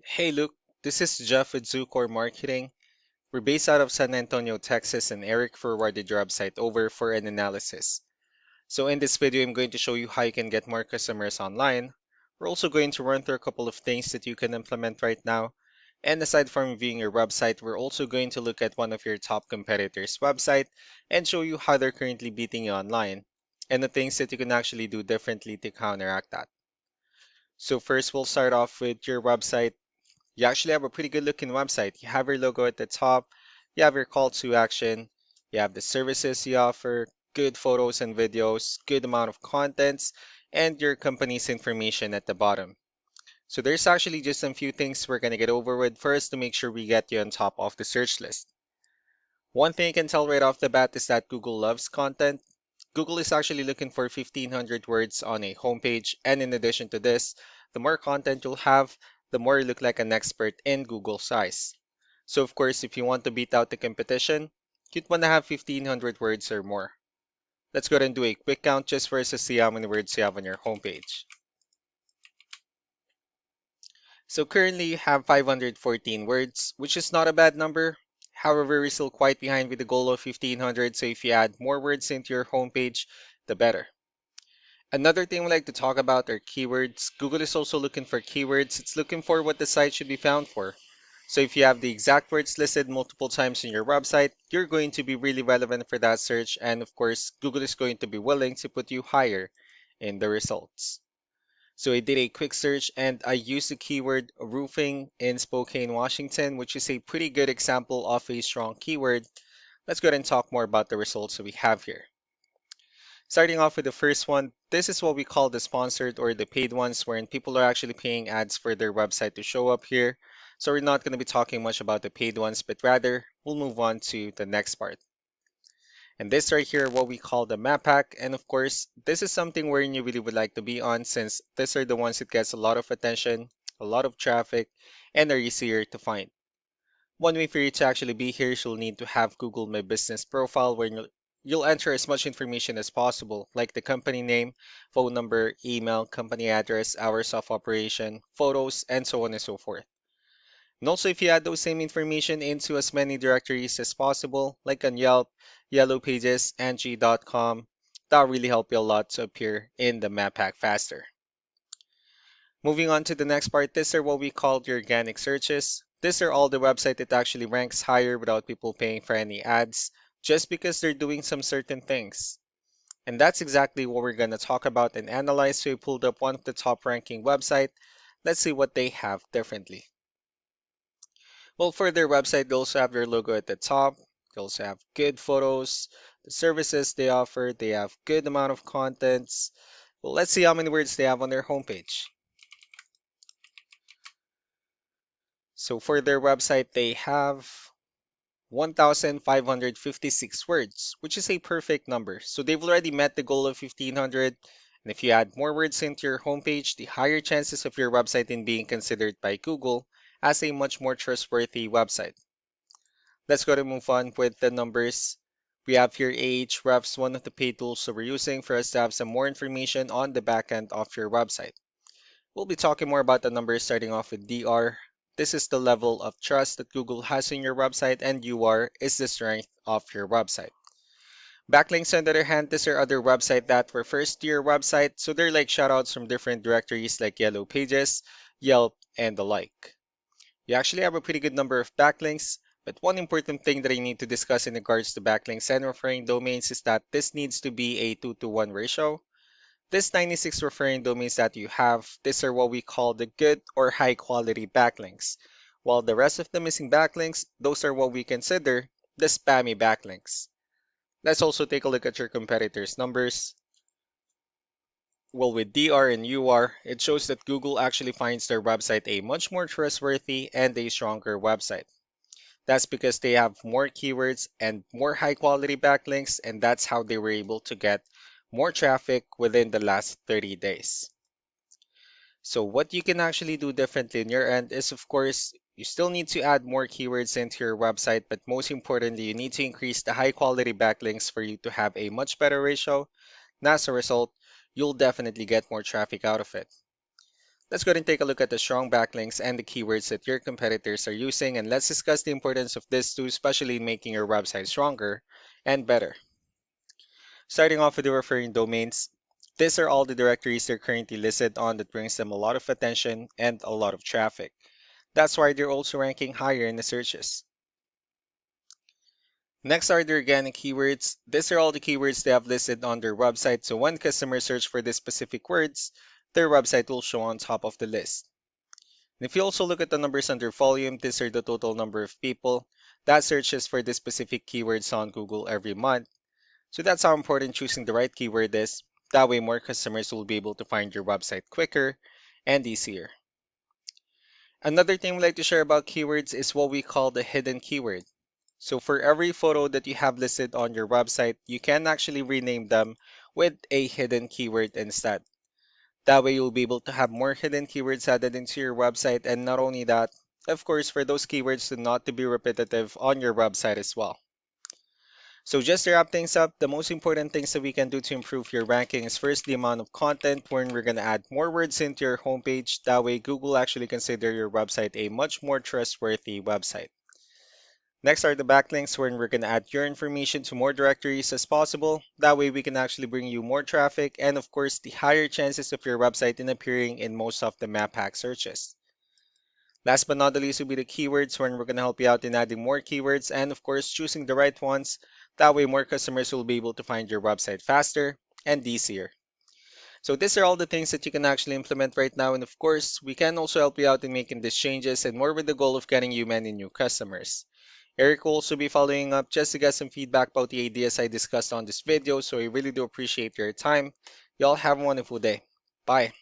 Hey Luke, this is Jeff with Zucor Marketing. We're based out of San Antonio, Texas, and Eric forwarded your website over for an analysis. So in this video, I'm going to show you how you can get more customers online. We're also going to run through a couple of things that you can implement right now. And aside from viewing your website, we're also going to look at one of your top competitors' website and show you how they're currently beating you online and the things that you can actually do differently to counteract that. So first, we'll start off with your website. You actually have a pretty good looking website. You have your logo at the top, you have your call to action, you have the services you offer, good photos and videos, good amount of contents, and your company's information at the bottom. So there's actually just a few things we're gonna get over with first to make sure we get you on top of the search list. One thing you can tell right off the bat is that Google loves content. Google is actually looking for 1500 words on a homepage, and in addition to this, the more content you'll have, the more you look like an expert in Google's eyes. So, of course, if you want to beat out the competition, you'd want to have 1500 words or more. Let's go ahead and do a quick count just for us to see how many words you have on your homepage. So currently you have 514 words, which is not a bad number. However, we're still quite behind with the goal of 1500, so if you add more words into your homepage, the better. Another thing we like to talk about are keywords. Google is also looking for keywords. It's looking for what the site should be found for. So if you have the exact words listed multiple times in your website, you're going to be really relevant for that search. And of course, Google is going to be willing to put you higher in the results. So I did a quick search and I used the keyword roofing in Spokane, Washington, which is a pretty good example of a strong keyword. Let's go ahead and talk more about the results that we have here. Starting off with the first one, this is what we call the sponsored or the paid ones, wherein people are actually paying ads for their website to show up here. So we're not going to be talking much about the paid ones, but rather we'll move on to the next part. And this right here, what we call the map pack. And of course, this is something where you really would like to be on since these are the ones that gets a lot of attention, a lot of traffic, and are easier to find. One way for you to actually be here is you'll need to have Google My Business profile where you'll enter as much information as possible, like the company name, phone number, email, company address, hours of operation, photos, and so on and so forth. And also, if you add those same information into as many directories as possible, like on Yelp, Yellow Pages, Angie.com, that'll really help you a lot to appear in the map pack faster. Moving on to the next part, these are what we call the organic searches. These are all the website that actually ranks higher without people paying for any ads, just because they're doing some certain things. And that's exactly what we're going to talk about and analyze. So we pulled up one of the top ranking website. Let's see what they have differently. Well, for their website, they also have their logo at the top. They also have good photos, the services they offer. They have good amount of contents. Well, let's see how many words they have on their homepage. So for their website, they have 1,556 words, which is a perfect number. So they've already met the goal of 1,500. And if you add more words into your homepage, the higher chances of your website in being considered by Google as a much more trustworthy website. Let's go to move on with the numbers. We have here Ahrefs, one of the paid tools that we're using for us to have some more information on the back end of your website. We'll be talking more about the numbers starting off with DR. This is the level of trust that Google has in your website, and UR is the strength of your website. Backlinks, on the other hand, these are other websites that refers to your website, so they're like shoutouts from different directories like Yellow Pages, Yelp, and the like. You actually have a pretty good number of backlinks, but one important thing that I need to discuss in regards to backlinks and referring domains is that this needs to be a 2-to-1 ratio. This 96 referring domains that you have, these are what we call the good or high quality backlinks. While the rest of the missing backlinks, those are what we consider the spammy backlinks. Let's also take a look at your competitors' numbers. Well, with DR and UR, it shows that Google actually finds their website a much more trustworthy and a stronger website. That's because they have more keywords and more high quality backlinks, and that's how they were able to get more traffic within the last 30 days. So what you can actually do differently in your end is, of course, you still need to add more keywords into your website, but most importantly, you need to increase the high quality backlinks for you to have a much better ratio. And as a result, you'll definitely get more traffic out of it. Let's go ahead and take a look at the strong backlinks and the keywords that your competitors are using, and let's discuss the importance of this too, especially in making your website stronger and better. Starting off with the referring domains, these are all the directories they're currently listed on that brings them a lot of attention and a lot of traffic. That's why they're also ranking higher in the searches. Next are the organic keywords. These are all the keywords they have listed on their website, so when customers search for these specific words, their website will show on top of the list. And if you also look at the numbers under volume, these are the total number of people that searches for these specific keywords on Google every month. So that's how important choosing the right keyword is. That way more customers will be able to find your website quicker and easier. Another thing we like to share about keywords is what we call the hidden keyword. So for every photo that you have listed on your website, you can actually rename them with a hidden keyword instead. That way you'll be able to have more hidden keywords added into your website, and not only that, of course, for those keywords to not to be repetitive on your website as well. So just to wrap things up, the most important things that we can do to improve your ranking is first the amount of content, wherein we're going to add more words into your homepage. That way Google actually consider your website a much more trustworthy website. Next are the backlinks, wherein we're going to add your information to more directories as possible. That way we can actually bring you more traffic and of course the higher chances of your website in appearing in most of the map hack searches. Last but not the least will be the keywords, wherein we're going to help you out in adding more keywords and of course choosing the right ones. That way more customers will be able to find your website faster and easier. So these are all the things that you can actually implement right now, and of course we can also help you out in making these changes and more with the goal of getting you many new customers. Eric will also be following up just to get some feedback about the ideas I discussed on this video, so I really do appreciate your time. Y'all have a wonderful day. Bye.